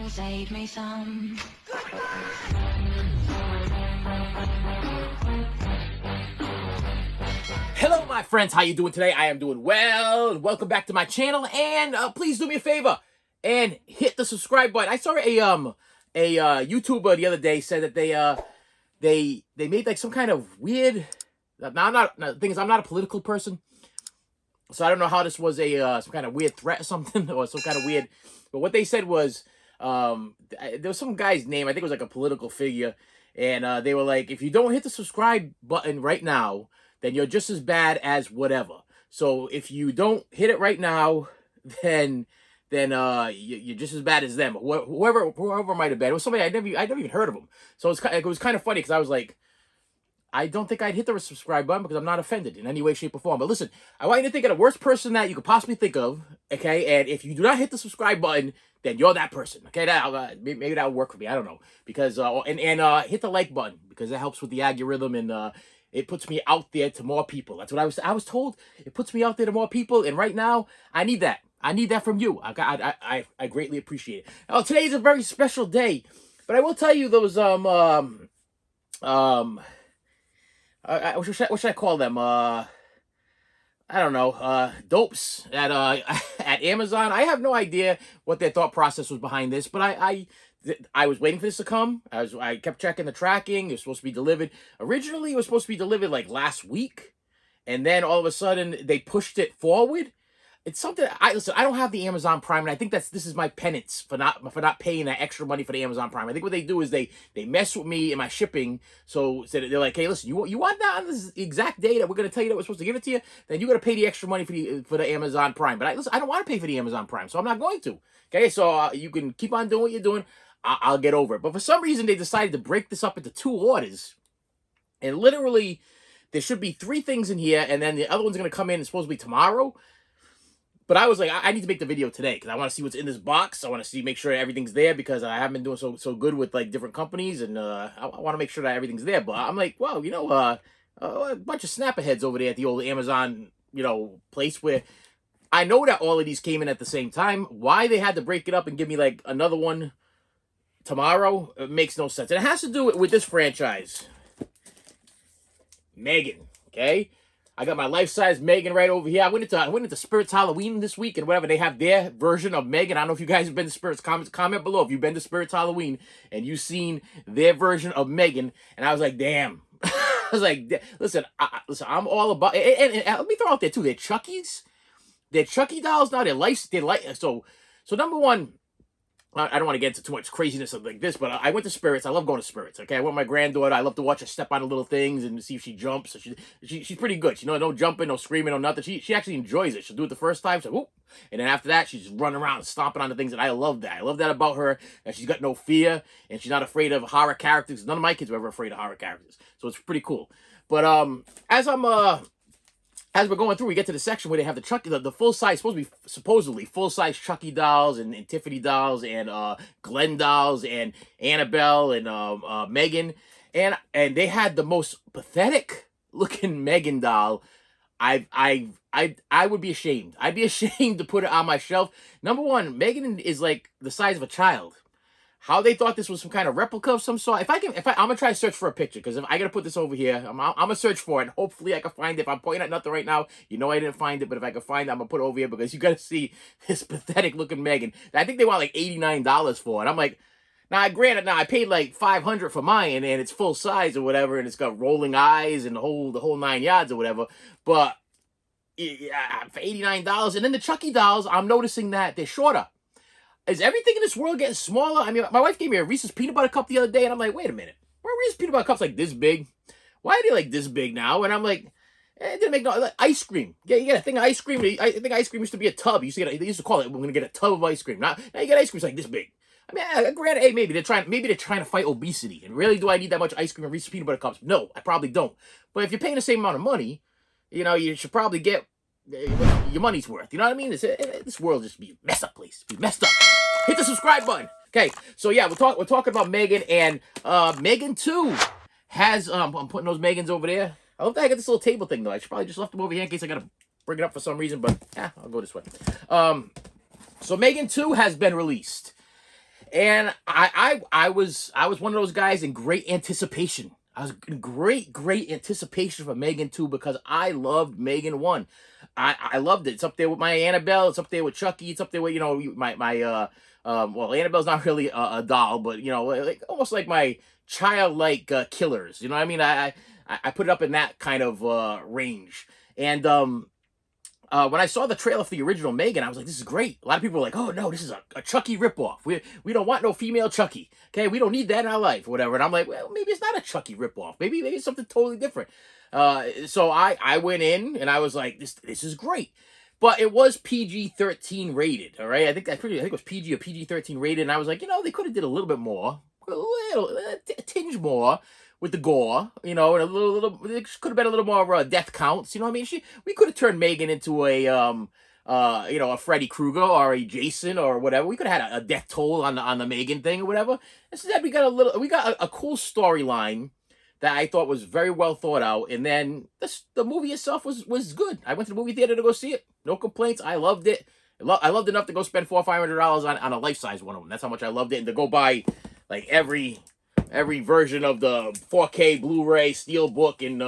save me some. Hello, my friends. How you doing today? I am doing well. Welcome back to my channel. And please do me a favor and hit the subscribe button. I saw a YouTuber the other day said that they made like some kind of weird. Now, the thing is, I'm not a political person, so I don't know how this was a some kind of weird threat or something, or some kind of weird. But what they said was there was some guy's name. I think it was like a political figure, and they were like, if you don't hit the subscribe button right now, then you're just as bad as whatever. So if you don't hit it right now, then you're just as bad as them. Whoever might have been. It was somebody I never even heard of them. So it was kind of funny because I was like, I don't think I'd hit the subscribe button because I'm not offended in any way, shape, or form. But listen, I want you to think of the worst person that you could possibly think of, okay? And if you do not hit the subscribe button, then you're that person, okay? Maybe that'll work for me. I don't know. Because hit the like button because that helps with the algorithm, and it puts me out there to more people. That's what I was told. It puts me out there to more people, and right now I need that. I need that from you. I greatly appreciate it. Now, today is a very special day, but I will tell you those what should I call them? I don't know, dopes at at Amazon. I have no idea what their thought process was behind this, but I was waiting for this to come. I kept checking the tracking. It was supposed to be delivered. Originally, it was supposed to be delivered like last week, and then all of a sudden they pushed it forward. It's something listen. I don't have the Amazon Prime, and I think this is my penance for not paying that extra money for the Amazon Prime. I think what they do is they mess with me in my shipping. So they're like, hey, listen, you want that on this exact day that we're gonna tell you that we're supposed to give it to you? Then you got to pay the extra money for the Amazon Prime. But listen, I don't want to pay for the Amazon Prime, so I'm not going to. Okay, so you can keep on doing what you're doing. I'll get over it. But for some reason, they decided to break this up into 2 orders, and literally there should be 3 things in here, and then the other one's gonna come in. It's supposed to be tomorrow. But I was like, I need to make the video today because I want to see what's in this box. I want to make sure everything's there because I haven't been doing so good with like different companies, and I want to make sure that everything's there. But I'm like, well, you know, a bunch of snapperheads over there at the old Amazon, place where I know that all of these came in at the same time. Why they had to break it up and give me like another one tomorrow, it makes no sense. And it has to do with this franchise, M3GAN. Okay. I got my life-size M3GAN right over here. I went into Spirits Halloween this week, and whatever, they have their version of M3GAN. I don't know if you guys have been to Spirits. Comment below if you've been to Spirits Halloween and you've seen their version of M3GAN. And I was like, damn. I was like, listen, I'm all about. And let me throw out there too. They're Chuckies. They're Chucky dolls now. So number one. I don't want to get into too much craziness of like this, but I went to Spirits. I love going to Spirits. Okay, I went with my granddaughter. I love to watch her step on the little things and see if she jumps. So she's pretty good. She no jumping, no screaming, no nothing. She actually enjoys it. She'll do it the first time, so whoop, and then after that, she's running around and stomping on the things. And I love that. I love that about her. That she's got no fear and she's not afraid of horror characters. None of my kids were ever afraid of horror characters, so it's pretty cool. But as we're going through, we get to the section where they have the Chucky, the full-size, supposedly full-size Chucky dolls and Tiffany dolls and Glenn dolls and Annabelle and M3GAN, and they had the most pathetic looking M3GAN doll. I would be ashamed. I'd be ashamed to put it on my shelf. Number one, M3GAN is like the size of a child. How they thought this was some kind of replica of some sort. I'm gonna try to search for a picture, because if I gotta put this over here, I'm gonna search for it. And hopefully I can find it. If I'm pointing at nothing right now, you know I didn't find it. But if I can find it, I'm gonna put it over here because you gotta see this pathetic looking M3GAN. I think they want like $89 for it. I'm like, granted, I paid like $500 for mine, and it's full size or whatever, and it's got rolling eyes and the whole 9 yards or whatever. But yeah, for $89, and then the Chucky dolls, I'm noticing that they're shorter. Is everything in this world getting smaller? I mean, my wife gave me a Reese's peanut butter cup the other day, and I'm like, wait a minute. Why are Reese's peanut butter cups like this big? Why are they like this big now? And I'm like, it didn't make no, like, ice cream. Yeah, you get a thing of ice cream. I think ice cream used to be a tub. They used to call it, we're going to get a tub of ice cream. Now you get ice cream like this big. I mean, granted, hey, maybe they're trying to fight obesity. And really, do I need that much ice cream and Reese's peanut butter cups? No, I probably don't. But if you're paying the same amount of money, you should probably get your money's worth. You know what I mean? This world just be a messed up place. Be messed up. Hit the subscribe button. Okay, so yeah, we're talking about M3GAN, and M3GAN 2 has I'm putting those M3GANs over there. I love that I got this little table thing though. I should probably just left them over here in case I gotta bring it up for some reason, but I'll go this way. So M3GAN 2 has been released. And I was one of those guys in great anticipation. I was in great anticipation for M3GAN 2 because I loved M3GAN 1. I loved it. It's up there with my Annabelle. It's up there with Chucky. It's up there with, well, Annabelle's not really a doll, but like almost like my childlike killers. You know what I mean? I put it up in that kind of range. And when I saw the trailer for the original M3GAN, I was like, this is great. A lot of people were like, oh no, this is a Chucky ripoff. We don't want no female Chucky. Okay, we don't need that in our life, or whatever. And I'm like, well, maybe it's not a Chucky ripoff. Maybe it's something totally different. So I went in and I was like, this is great. But it was PG-13 rated, all right? I think it was PG or PG-13 rated, and I was like, they could have did a little bit more, a tinge more with the gore, and a little it could have been a little more death counts. You know what I mean? We could have turned M3GAN into a Freddy Krueger or a Jason or whatever. We could have had a death toll on the M3GAN thing or whatever. Instead, we got a cool storyline that I thought was very well thought out, and then the movie itself was good. I went to the movie theater to go see it. No complaints. I loved it. I loved it enough to go spend $400 or $500 on a life size one of them. That's how much I loved it, and to go buy like every version of the 4K Blu-ray Steelbook, and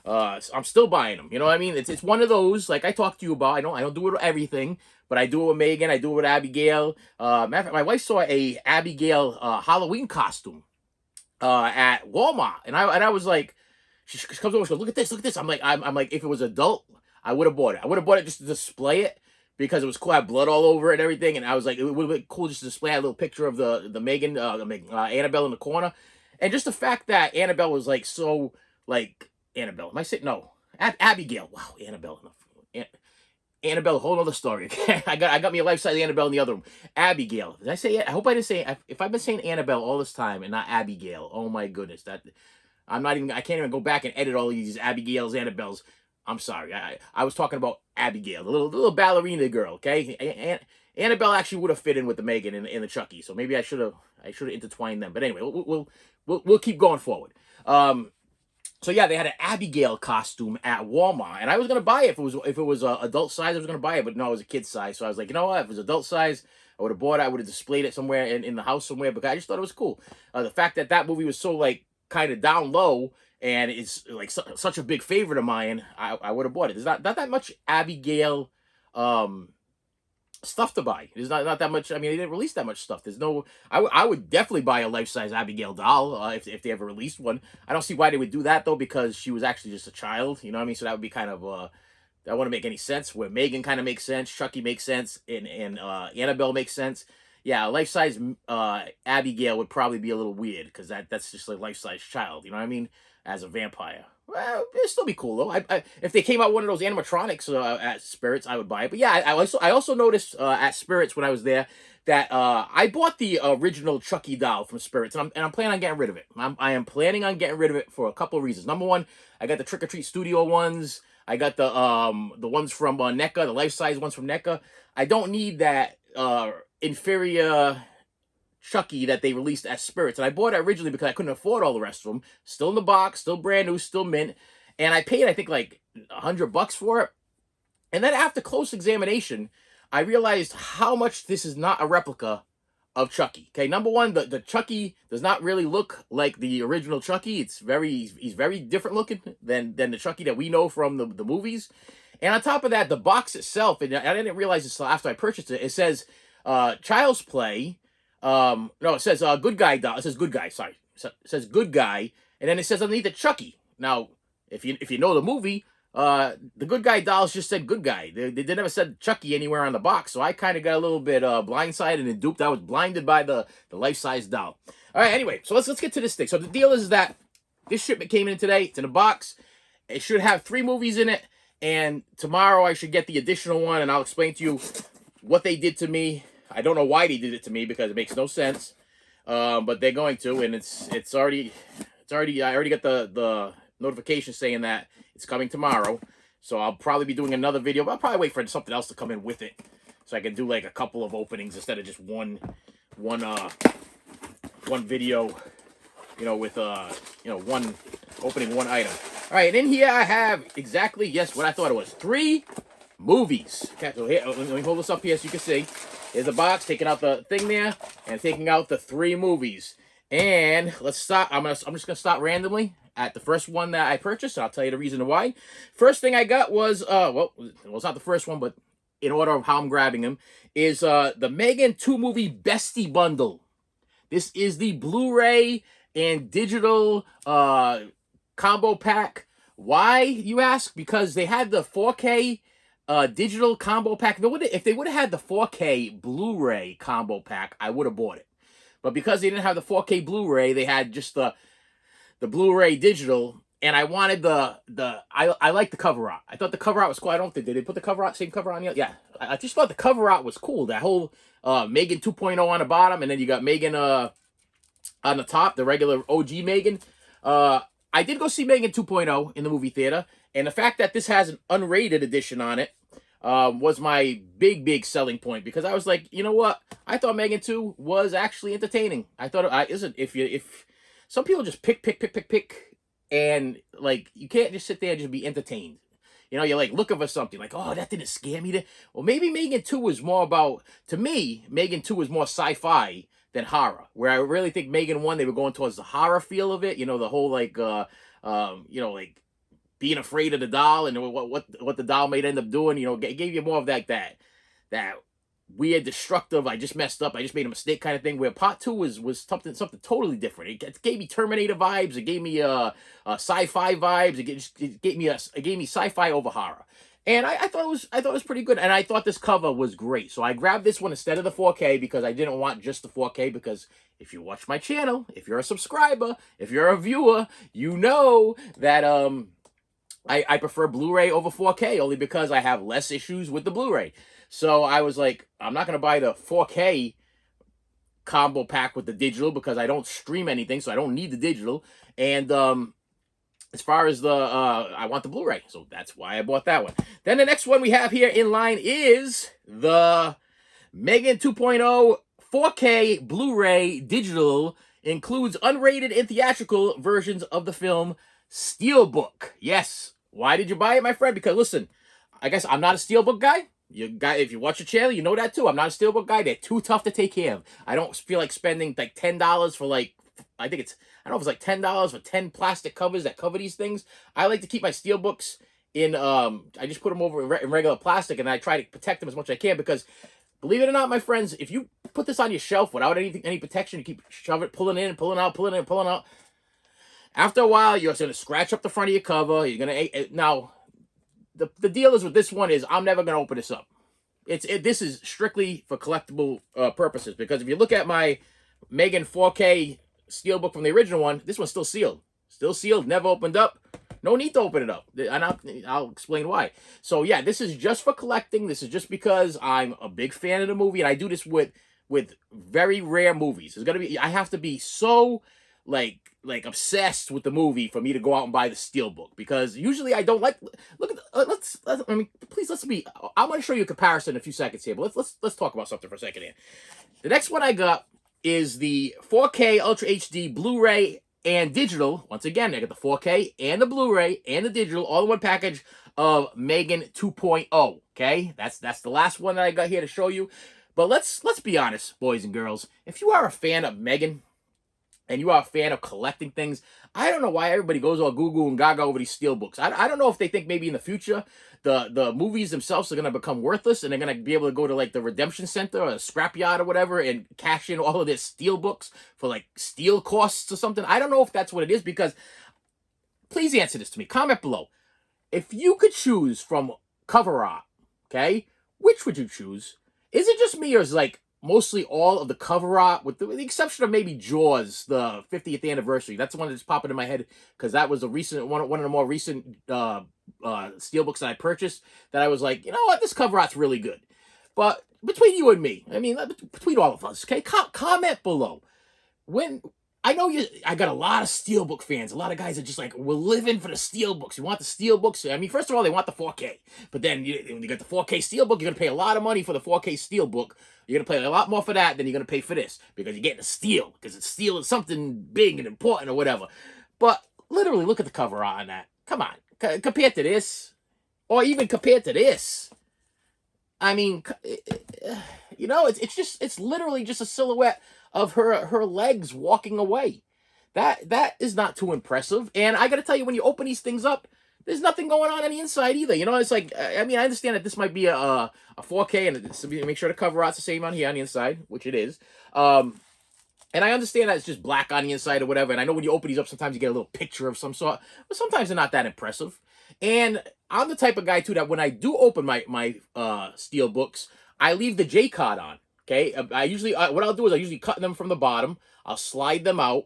I'm still buying them. You know what I mean? It's one of those, like I talked to you about. I don't do it with everything, but I do it with M3GAN. I do it with Abigail. Matter of fact, my wife saw a Abigail Halloween costume at Walmart, and I was like, she comes over, she goes, look at this. I'm like, if it was adult, I would have bought it. I would have bought it just to display it because it was cool. I had blood all over it and everything, and I was like, it would have been cool just to display a little picture of the M3GAN, Annabelle in the corner, and just the fact that Annabelle was like so like Annabelle. Am I saying no? Abigail. Wow, Annabelle. Annabelle, a whole other story. Okay, I got me a life-size Annabelle in the other room. Abigail. Did I say it? I hope I didn't say it. If I've been saying Annabelle all this time and not Abigail, oh my goodness, I can't even go back and edit all these Abigails, Annabelles. I'm sorry. I was talking about Abigail, the little ballerina girl. Okay, Annabelle actually would have fit in with the M3GAN and the Chucky, so maybe I should have intertwined them. But anyway, we'll keep going forward. So yeah, they had an Abigail costume at Walmart, and I was gonna buy it if it was adult size. I was gonna buy it, but no, it was a kid size. So I was like, you know what? If it was adult size, I would have bought it. I would have displayed it somewhere in the house somewhere. Because I just thought it was cool. The fact that movie was so like kind of down low and it's like such a big favorite of mine, I would have bought it. There's not that much Abigail stuff to buy. There's not that much. I mean, they didn't release that much stuff. There's no. I would definitely buy a life size Abigail doll if they ever released one. I don't see why they would do that though, because she was actually just a child. You know what I mean? So that would be kind of that wouldn't make any sense. Where M3GAN kind of makes sense, Chucky makes sense, and Annabelle makes sense. Yeah, life size Abigail would probably be a little weird because that's just like life size child. You know what I mean? As a vampire. Well, it'd still be cool though. If they came out one of those animatronics at Spirits, I would buy it. But yeah, I also noticed at Spirits when I was there that I bought the original Chucky doll from Spirits, and I'm planning on getting rid of it. I am planning on getting rid of it for a couple of reasons. Number one, I got the Trick or Treat Studio ones. I got the ones from NECA, the life size ones from NECA. I don't need that inferior Chucky that they released at Spirits, and I bought it originally because I couldn't afford all the rest of them. Still in the box, still brand new, still mint, and I paid I think like $100 for it. And then after close examination, I realized how much this is not a replica of Chucky. Okay, number one, the Chucky does not really look like the original Chucky. He's very different looking than the Chucky that we know from the movies. And on top of that, the box itself, and I didn't realize this after I purchased it. It says Child's Play. No, it says good guy doll. It says good guy. Sorry, it says good guy, and then it says underneath it Chucky. Now, if you know the movie, the good guy dolls just said good guy. They never said Chucky anywhere on the box, so I kind of got a little bit blindsided and duped. I was blinded by the life size doll. All right, anyway, so let's get to this thing. So the deal is that this shipment came in today. It's in a box. It should have 3 movies in it, and tomorrow I should get the additional one, and I'll explain to you what they did to me. I don't know why they did it to me because it makes no sense, but they're going to, and it's already. I already got the notification saying that it's coming tomorrow, so I'll probably be doing another video. But I'll probably wait for something else to come in with it, so I can do like a couple of openings instead of just one video. With one opening, one item. All right, and in here I have exactly what I thought it was. 3 movies. Okay, so here, let me hold this up here so you can see. Here's the box, taking out the thing there, and taking out the 3 movies. And let's start. I'm just gonna start randomly at the first one that I purchased. And I'll tell you the reason why. First thing I got was well, it's not the first one, but in order of how I'm grabbing them is the M3GAN 2 movie Bestie Bundle. This is the Blu-ray and digital combo pack. Why, you ask? Because they had the 4K digital combo pack. If they would have had the 4K Blu-ray combo pack, I would have bought it. But because they didn't have the 4K Blu-ray, they had just the Blu-ray digital. And I wanted I like the cover art. I thought the cover art was cool. I don't think did they put the cover art, same cover art on yet? Yeah. I just thought the cover art was cool. That whole M3GAN 2.0 on the bottom, and then you got M3GAN on the top, the regular OG M3GAN. I did go see M3GAN 2.0 in the movie theater, and the fact that this has an unrated edition on it was my big selling point, because I was like, you know what? I thought M3GAN 2 was actually entertaining. I thought if some people just pick, and like you can't just sit there and just be entertained. You know, you're like looking for something like, oh, that didn't scare me. Well, maybe M3GAN 2 was more about, to me, M3GAN 2 was more sci-fi than horror. Where I really think M3GAN 1, they were going towards the horror feel of it. You know, the whole like, you know, like being afraid of the doll and what the doll might end up doing. You know, it gave you more of that weird, destructive, I just messed up, I just made a mistake kind of thing. Where part 2 was something totally different. It gave me Terminator vibes. It gave me sci-fi vibes. It gave me sci-fi over horror. And I thought it was pretty good. And I thought this cover was great. So I grabbed this one instead of the 4K because I didn't want just the 4K. Because if you watch my channel, if you're a subscriber, if you're a viewer, you know that I prefer Blu-ray over 4K only because I have less issues with the Blu-ray. So I was like, I'm not going to buy the 4K combo pack with the digital because I don't stream anything, so I don't need the digital. And as far as the, I want the Blu-ray, so that's why I bought that one. Then the next one we have here in line is the M3GAN 2.0 4K Blu-ray digital. Includes unrated and theatrical versions of the film Steelbook. Yes. Why did you buy it, my friend? Because listen, I guess I'm not a Steelbook guy. If you watch your channel, you know that too. I'm not a Steelbook guy. They're too tough to take care of. I don't feel like spending like $10 for like, I don't know if it's like $10 for 10 plastic covers that cover these things. I like to keep my Steelbooks in, I just put them over in regular plastic, and I try to protect them as much as I can, because believe it or not, my friends, if you put this on your shelf without any protection, you keep pulling in, pulling out, pulling in, pulling out. After a while, you're going to scratch up the front of your cover. You're going to, now, the deal is with this one is I'm never going to open this up. This is strictly for collectible purposes, because if you look at my M3GAN 4K Steelbook from the original one, this one's still sealed. Still sealed, never opened up. No need to open it up. And I'll explain why. So yeah, this is just for collecting. This is just because I'm a big fan of the movie, and I do this with very rare movies. I have to be so like obsessed with the movie for me to go out and buy the Steelbook, because usually I don't like. Look at I'm going to show you a comparison in a few seconds here, but let's talk about something for a second here. The next one I got is the 4K Ultra HD Blu-ray and digital. Once again, I got the 4K and the Blu-ray and the digital all in one package of M3GAN 2.0. Okay, that's the last one that I got here to show you. But let's be honest, boys and girls. If you are a fan of M3GAN, and you are a fan of collecting things, I don't know why everybody goes all Google and gaga over these Steelbooks. I don't know if they think maybe in the future the movies themselves are going to become worthless, and they're going to be able to go to like the redemption center or a scrapyard or whatever and cash in all of their Steelbooks for like steel costs or something. I don't know if that's what it is, because please answer this to me. Comment below. If you could choose from cover art, okay, which would you choose? Is it just me, or is like mostly all of the cover art, with the exception of maybe Jaws, the 50th anniversary? That's the one that's popping in my head, because that was a recent one of the more recent Steelbooks that I purchased, that I was like, you know what, this cover art's really good. But between you and me, I mean, between all of us, okay, comment below. I know I got a lot of Steelbook fans. A lot of guys are just like, we're living for the Steelbooks. You want the Steelbooks? I mean, first of all, they want the 4K. But then when you got the 4K Steelbook, you're going to pay a lot of money for the 4K Steelbook. You're going to pay a lot more for that than you're going to pay for this, because you're getting a steel, because it's steel is something big and important or whatever. But literally, look at the cover art on that. Come on. Compared to this, or even compared to this, I mean, You know, it's literally just a silhouette of her legs walking away. That is not too impressive. And I got to tell you, when you open these things up, there's nothing going on the inside either. You know, it's like, I mean, I understand that this might be a 4K, and make sure the cover art's the same on here on the inside, which it is. And I understand that it's just black on the inside or whatever. And I know when you open these up, sometimes you get a little picture of some sort, but sometimes they're not that impressive. And I'm the type of guy too that when I do open my steel books, I leave the J card on. Okay, I usually what I'll do is I usually cut them from the bottom. I'll slide them out,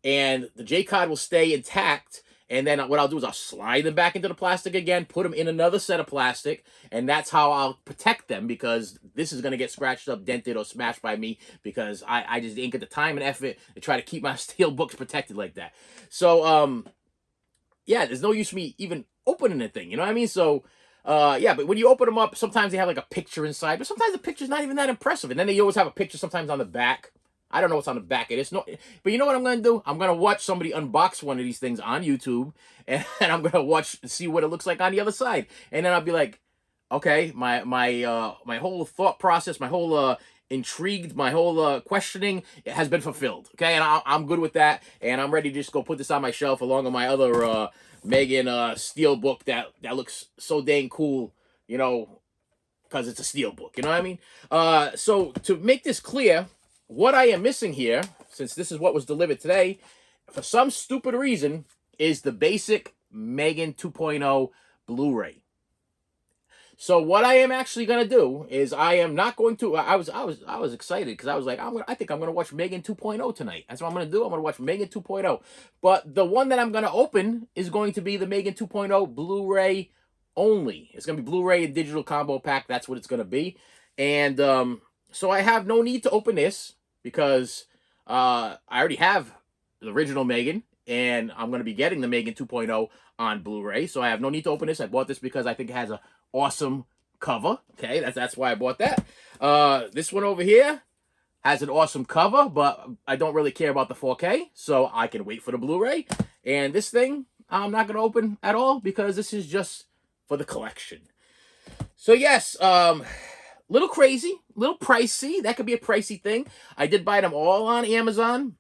and the J card will stay intact. And then what I'll do is I'll slide them back into the plastic again, put them in another set of plastic, and that's how I'll protect them, because this is going to get scratched up, dented, or smashed by me, because I just didn't get the time and effort to try to keep my steel books protected like that. So, yeah, there's no use for me even opening the thing, you know what I mean? So, yeah, but when you open them up, sometimes they have like a picture inside, but sometimes the picture's not even that impressive. And then they always have a picture sometimes on the back. I don't know what's on the back of this. No, but you know what I'm going to do? I'm going to watch somebody unbox one of these things on YouTube, and I'm going to see what it looks like on the other side. And then I'll be like, okay, my whole thought process, my whole intrigued, my whole questioning has been fulfilled. Okay, and I'm good with that, and I'm ready to just go put this on my shelf along with my other M3GAN Steelbook that looks so dang cool, you know, because it's a Steelbook. You know what I mean? So to make this clear, what I am missing here, since this is what was delivered today, for some stupid reason, is the basic M3GAN 2.0 Blu-ray. So what I am actually gonna do is I am not going to. I was excited because I was like, I think I'm gonna watch M3GAN 2.0 tonight. That's what I'm gonna do. I'm gonna watch M3GAN 2.0. But the one that I'm gonna open is going to be the M3GAN 2.0 Blu-ray only. It's gonna be Blu-ray and digital combo pack. That's what it's gonna be. And so I have no need to open this because I already have the original M3GAN, and I'm going to be getting the M3GAN 2.0 on Blu-ray, so I have no need to open this. I bought this because I think it has an awesome cover. Okay, that's why I bought that. This one over here has an awesome cover, but I don't really care about the 4K, so I can wait for the Blu-ray. And this thing, I'm not going to open at all because this is just for the collection. So yes, little crazy, little pricey. That could be a pricey thing. I did buy them all on Amazon.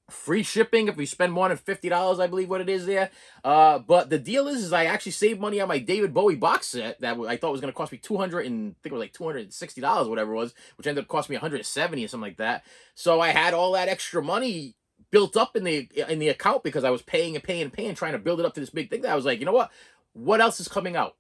Free shipping if we spend more than $50, I believe what it is there. But the deal is I actually saved money on my David Bowie box set that I thought was going to cost me $200 and I think it was like $260, whatever it was, which ended up costing me $170 or something like that. So I had all that extra money built up in the account because I was paying and paying and paying, trying to build it up to this big thing that I was like, you know what? What else is coming out?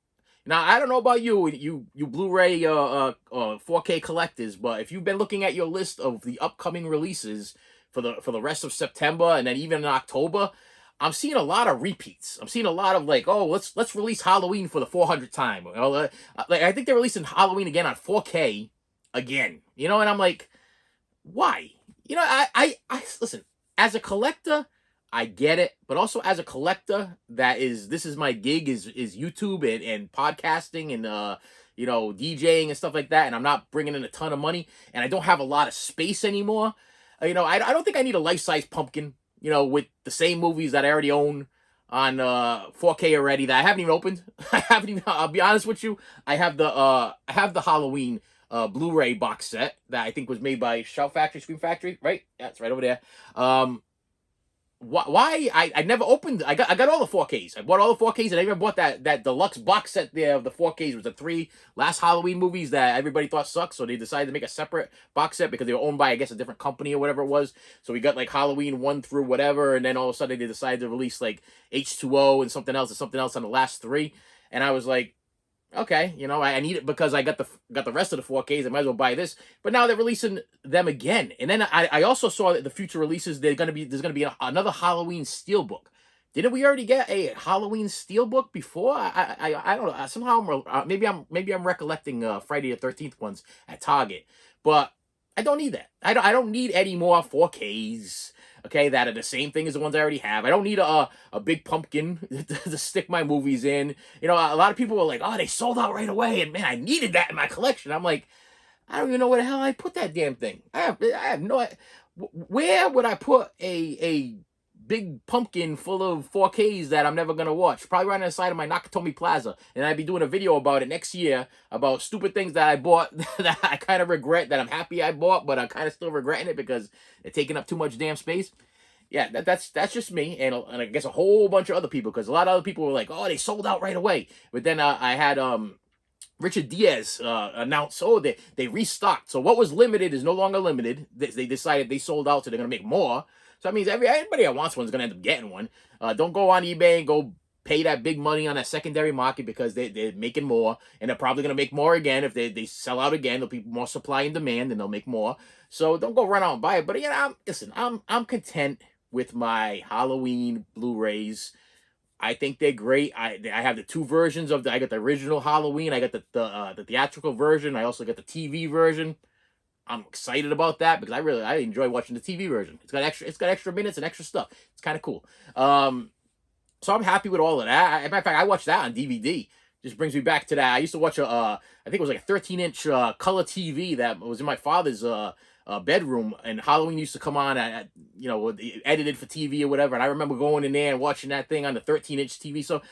Now, I don't know about you Blu-ray 4K collectors, but if you've been looking at your list of the upcoming releases for the rest of September and then even in October, I'm seeing a lot of repeats. I'm seeing a lot of like, oh, let's release Halloween for the 400th time. You know, like I think they're releasing Halloween again on 4K again. You know, and I'm like, why? You know, I listen, as a collector, I get it, but also as a collector, this is my gig is YouTube and podcasting and you know, DJing and stuff like that, and I'm not bringing in a ton of money, and I don't have a lot of space anymore. You know, I don't think I need a life-size pumpkin, you know, with the same movies that I already own on 4K already that I haven't even opened. I haven't even. I'll be honest with you. I have the Halloween Blu-ray box set that I think was made by Shout Factory, Scream Factory, right? Yeah, it's right over there. Why I never opened. I got all the 4Ks. I bought all the 4Ks, and I even bought that deluxe box set there of the 4Ks. It was the 3 last Halloween movies that everybody thought sucked, so they decided to make a separate box set because they were owned by, I guess, a different company or whatever it was. So we got like Halloween 1 through whatever, and then all of a sudden they decided to release like H2O and something else on the last 3. And I was like, okay, you know, I need it because I got the rest of the 4Ks. I might as well buy this. But now they're releasing them again. And then I also saw that the future releases there's gonna be another Halloween Steelbook. Didn't we already get a Halloween Steelbook before? I don't know. Somehow maybe I'm recollecting Friday the 13th ones at Target, but I don't need that. I don't need any more 4Ks. Okay, that are the same thing as the ones I already have. I don't need a big pumpkin to stick my movies in. You know, a lot of people were like, oh, they sold out right away. And man, I needed that in my collection. I'm like, I don't even know where the hell I put that damn thing. I have no. Where would I put a big pumpkin full of 4Ks that I'm never gonna watch. Probably right on the side of my Nakatomi Plaza, and I'd be doing a video about it next year about stupid things that I bought that I kind of regret, that I'm happy I bought, but I'm kind of still regretting it because they're taking up too much damn space. Yeah, that's just me, and I guess a whole bunch of other people, because a lot of other people were like, oh, they sold out right away. But then I had Richard Diaz announced, oh, they restocked. So what was limited is no longer limited. They decided they sold out, so they're gonna make more. So that means everybody that wants one is gonna end up getting one. Don't go on eBay and go pay that big money on that secondary market, because they're making more, and they're probably gonna make more again if they sell out again. There'll be more supply and demand, and they'll make more. So don't go run out and buy it. But listen, I'm content with my Halloween Blu-rays. I think they're great. I have the two versions of I got the original Halloween. I got the theatrical version. I also got the TV version. I'm excited about that because I enjoy watching the TV version. It's got extra minutes and extra stuff. It's kind of cool. So I'm happy with all of that. As a matter of fact, I watched that on DVD. Just brings me back to that. I used to watch I think it was like a 13-inch color TV that was in my father's bedroom, and Halloween used to come on at edited for TV or whatever. And I remember going in there and watching that thing on the 13-inch TV. So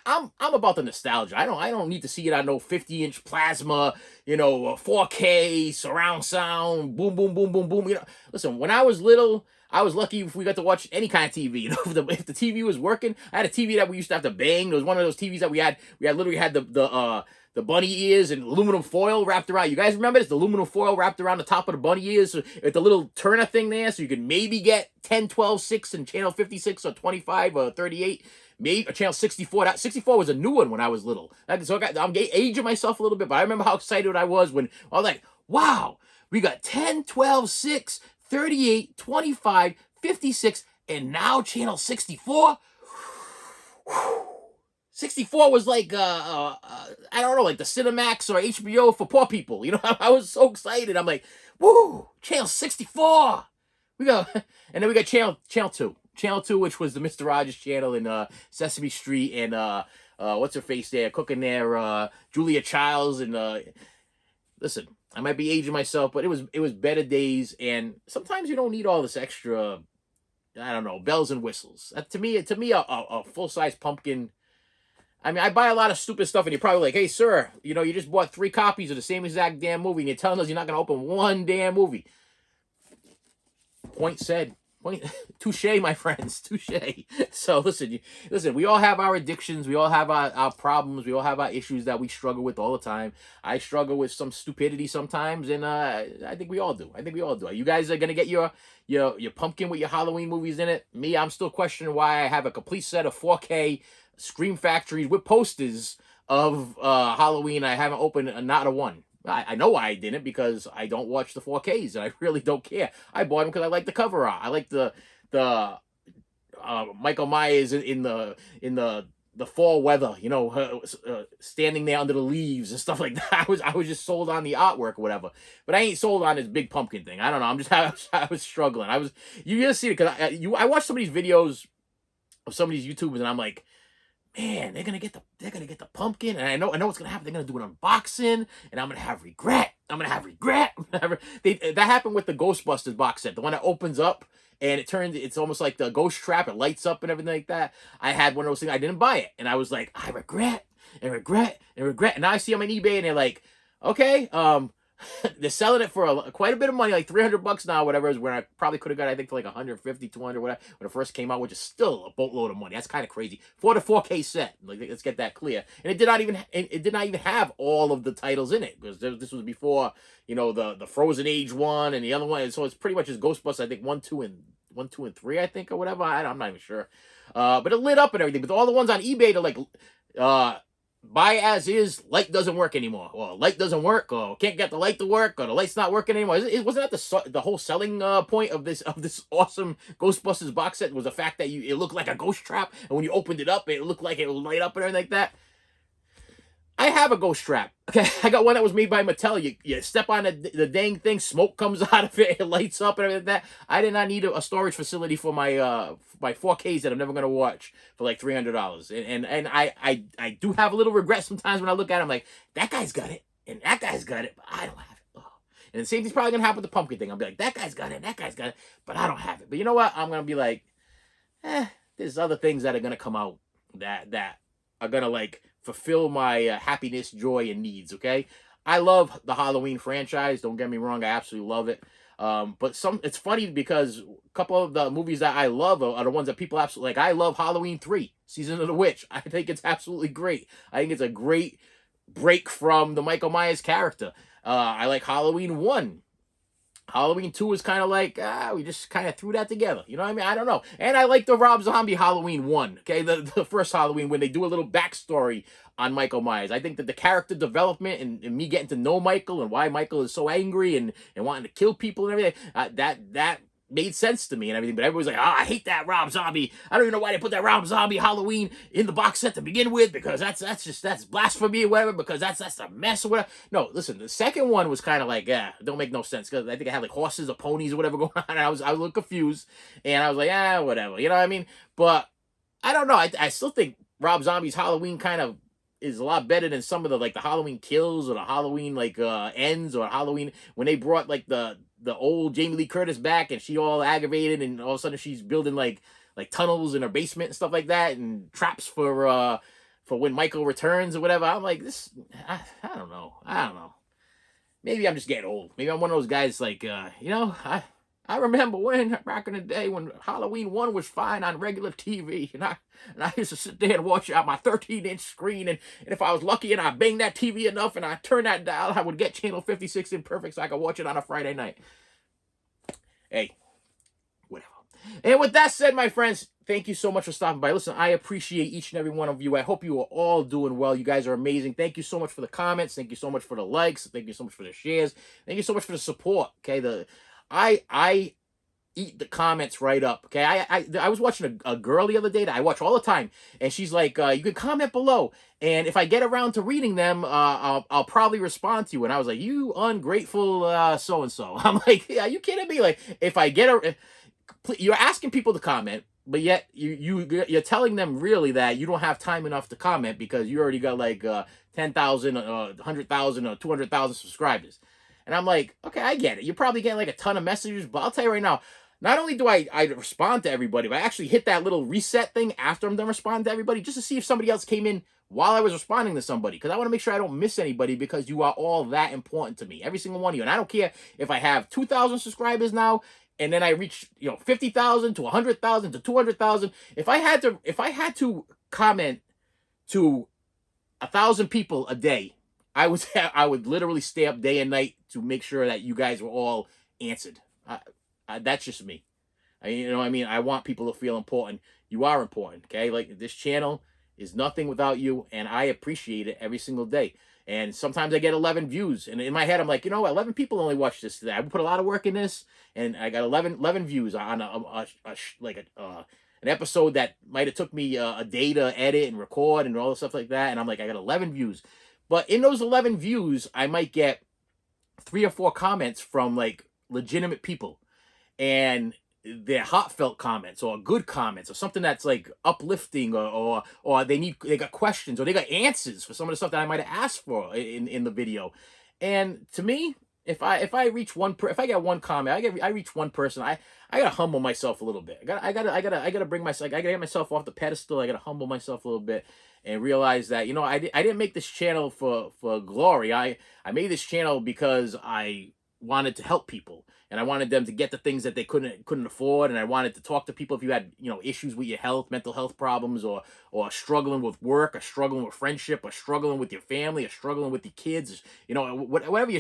I'm about the nostalgia. I don't need to see it on no 50-inch plasma, 4K surround sound, boom boom boom boom boom. Listen, when I was little, I was lucky if we got to watch any kind of TV. If the TV was working, I had a TV that we used to have to bang. It was one of those TVs that we had. We had literally had the bunny ears and aluminum foil wrapped around. You guys remember this? The aluminum foil wrapped around the top of the bunny ears, so with the little turner thing there, so you could maybe get 10, 12, 6 and channel 56 or 25 or 38. Maybe channel 64. That 64 was a new one when I was little. So I'm aging myself a little bit, but I remember how excited I was when I was like, wow, we got 10, 12, 6, 38, 25, 56, and now channel 64. 64 was like I don't know, like the Cinemax or HBO for poor people. I was so excited. I'm like, woo, channel 64. We go, and then we got channel 2, which was the Mr. Rogers channel in Sesame Street, and what's her face there cooking there, Julia Childs, and listen, I might be aging myself, but it was better days, and sometimes you don't need all this extra, I don't know, bells and whistles. To me, a full size pumpkin. I mean, I buy a lot of stupid stuff, and you're probably like, hey, sir, you just bought 3 copies of the same exact damn movie, and you're telling us you're not going to open one damn movie. Point said. Touche, my friends. Touche. So, listen, we all have our addictions. We all have our problems. We all have our issues that we struggle with all the time. I struggle with some stupidity sometimes, and I think we all do. You guys are going to get your pumpkin with your Halloween movies in it. Me, I'm still questioning why I have a complete set of 4K Scream Factories with posters of Halloween. I haven't opened not a one. I know why I didn't, because I don't watch the 4Ks, and I really don't care. I bought them because I like the cover art. I like the Michael Myers in the fall weather, standing there under the leaves and stuff like that. I was just sold on the artwork or whatever, but I ain't sold on this big pumpkin thing. I don't know. I was struggling. You just see it because I watched some of these videos of some of these YouTubers, and I'm like, man, they're gonna get the pumpkin, and I know what's gonna happen. They're gonna do an unboxing, and I'm gonna have regret. That happened with the Ghostbusters box set, the one that opens up and it's almost like the ghost trap. It lights up and everything like that. I had one of those things. I didn't buy it, and I was like, I regret. And now I see them on eBay, and they're like, okay, they're selling it for quite a bit of money, like $300 now, whatever, is where I probably could have got, I think, for like 150, 200, whatever, when it first came out, which is still a boatload of money. That's kind of crazy for the 4K set. Like, let's get that clear. And it did not even have all of the titles in it, because this was before, the Frozen Age one and the other one. So it's pretty much just Ghostbusters, I think 1, 2, and 3, I think, or whatever. I'm not even sure. But it lit up and everything. But all the ones on eBay, they're like, buy as is, light doesn't work anymore, or light doesn't work, or can't get the light to work, or the light's not working anymore. Wasn't that the whole selling point of this awesome Ghostbusters box set, was the fact that it looked like a ghost trap, and when you opened it up, it looked like it would light up and everything like that? I have a ghost trap. Okay, I got one that was made by Mattel. You step on the dang thing, smoke comes out of it, it lights up and everything like that. I did not need a storage facility for my 4Ks that I'm never gonna watch for like $300. And I do have a little regret sometimes when I look at it. I'm like, that guy's got it, and that guy's got it, but I don't have it. Oh. And the same thing's probably gonna happen with the pumpkin thing. I'll be like, that guy's got it, but I don't have it. But you know what? I'm gonna be like, there's other things that are gonna come out that are gonna like fulfill my happiness, joy, and needs. Okay, I love the Halloween franchise. Don't get me wrong, I absolutely love it. But it's funny because a couple of the movies that I love are the ones that people absolutely like. I love Halloween 3, Season of the Witch. I think it's absolutely great. I think it's a great break from the Michael Myers character. I like Halloween 1. Halloween 2 is kind of like, we just kind of threw that together. You know what I mean? I don't know. And I like the Rob Zombie Halloween 1, okay? The first Halloween, when they do a little backstory on Michael Myers. I think that the character development and me getting to know Michael and why Michael is so angry and wanting to kill people and everything, that made sense to me and everything. But everybody's like, I hate that Rob Zombie. I don't even know why they put that Rob Zombie Halloween in the box set to begin with, because that's blasphemy or whatever, because that's a mess or whatever. No, listen, the second one was kind of like, don't make no sense, because I think I had like horses or ponies or whatever going on. And I was a little confused, and I was like, whatever. You know what I mean? But I don't know. I still think Rob Zombie's Halloween kind of is a lot better than some of the like the Halloween Kills or the Halloween like Ends, or Halloween when they brought like the old Jamie Lee Curtis back, and she all aggravated, and all of a sudden she's building like tunnels in her basement and stuff like that, and traps for when Michael returns or whatever. I'm like, this, I don't know. I don't know. Maybe I'm just getting old. Maybe I'm one of those guys like, I remember when back in the day when Halloween 1 was fine on regular TV, and I used to sit there and watch it on my 13-inch screen, and if I was lucky and I banged that TV enough and I turned that dial, I would get channel 56 in perfect so I could watch it on a Friday night. Hey, whatever. And with that said, my friends, thank you so much for stopping by. Listen, I appreciate each and every one of you. I hope you are all doing well. You guys are amazing. Thank you so much for the comments. Thank you so much for the likes. Thank you so much for the shares. Thank you so much for the support. Okay, I eat the comments right up. Okay, I was watching a girl the other day that I watch all the time, and she's like, you can comment below, and if I get around to reading them, I'll probably respond to you. And I was like, you ungrateful so and so. I'm like, yeah, you kidding me? Like, if I get a you're asking people to comment, but yet you're telling them really that you don't have time enough to comment because you already got like 10,000, 100,000, or 200,000 subscribers. And I'm like, okay, I get it. You're probably getting like a ton of messages, but I'll tell you right now, not only do I respond to everybody, but I actually hit that little reset thing after I'm done responding to everybody, just to see if somebody else came in while I was responding to somebody, because I want to make sure I don't miss anybody, because you are all that important to me, every single one of you. And I don't care if I have 2,000 subscribers now, and then I reach 50,000 to 100,000 to 200,000. If I had to comment to 1,000 people a day, I would literally stay up day and night to make sure that you guys were all answered. That's just me. I want people to feel important. You are important, okay? Like, this channel is nothing without you, and I appreciate it every single day. And sometimes I get 11 views, and in my head I'm like, 11 people only watch this today. I put a lot of work in this, and I got 11 views on an episode that might have took me a day to edit and record and all the stuff like that. And I'm like, I got 11 views, but in those 11 views, I might get 3 or 4 comments from like legitimate people, and they're heartfelt comments or good comments or something that's like uplifting, or they got questions or they got answers for some of the stuff that I might have asked for in the video. And to me, if I reach if I get one comment, I reach one person, I gotta humble myself a little bit. I gotta bring myself, I gotta get myself off the pedestal. I gotta humble myself a little bit and realize that I didn't make this channel for glory. I made this channel because I wanted to help people, and I wanted them to get the things that they couldn't afford, and I wanted to talk to people if you had issues with your health, mental health problems, or struggling with work, or struggling with friendship, or struggling with your family, or struggling with your kids, whatever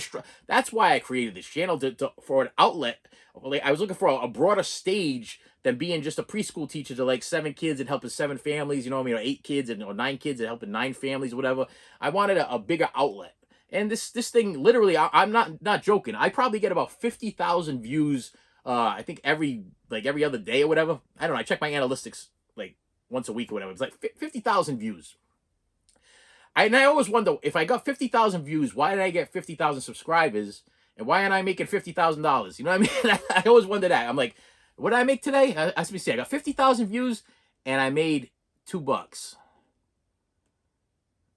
that's why I created this channel, for an outlet. Like, I was looking for a broader stage than being just a preschool teacher to like 7 kids and helping 7 families, or 8 kids or 9 kids and helping 9 families, or whatever. I wanted a bigger outlet. And this thing, literally, I'm not joking. I probably get about 50,000 views. I think every other day or whatever. I don't know. I check my analytics like once a week or whatever. It's like 50,000 views. And I always wonder, if I got 50,000 views, why did I get 50,000 subscribers? And why aren't I making $50,000? You know what I mean? I always wonder that. I'm like, what did I make today? Let me see. I got 50,000 views and I made $2.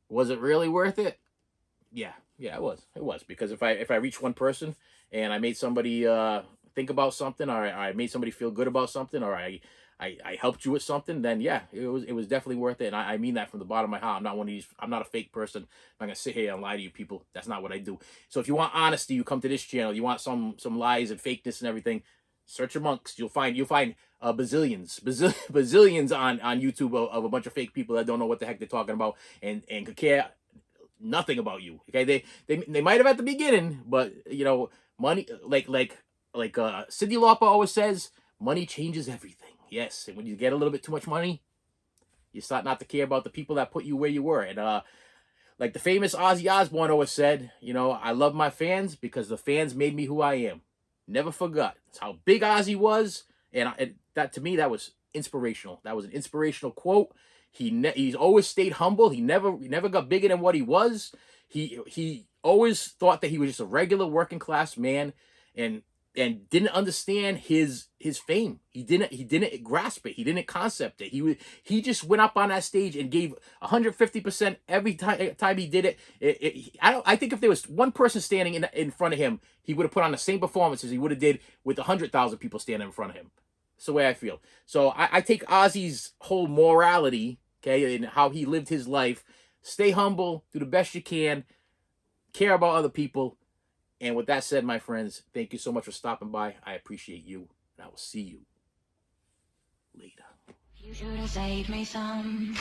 Was it really worth it? Yeah, it was. It was, because if I reach one person and I made somebody think about something, or I made somebody feel good about something, or I helped you with something, then yeah, it was definitely worth it. And I mean that from the bottom of my heart. I'm not one of these. I'm not a fake person. I'm not gonna sit here and lie to you people. That's not what I do. So if you want honesty, you come to this channel. You want some lies and fakeness and everything, search amongst. You'll find bazillions on YouTube of a bunch of fake people that don't know what the heck they're talking about and could care nothing about you. Okay, they might have at the beginning, but you know, money, like Cyndi Lauper always says, money changes everything. Yes, and when you get a little bit too much money, you start not to care about the people that put you where you were. And like the famous Ozzy Osbourne always said, you know, I love my fans because the fans made me who I am. Never forgot. That's how big Ozzy was, and that, to me, that was inspirational. That was an inspirational quote. He's always stayed humble. He never got bigger than what he was. He always thought that he was just a regular working class man, and didn't understand his fame. He didn't grasp it. He didn't concept it. He just went up on that stage and gave 150% every time he did it. I think if there was one person standing in front of him, he would have put on the same performance as he would have did with 100,000 people standing in front of him. That's the way I feel. So I take Ozzy's whole morality, okay, and how he lived his life. Stay humble, do the best you can, care about other people. And with that said, my friends, thank you so much for stopping by. I appreciate you, and I will see you later. You should have saved me some.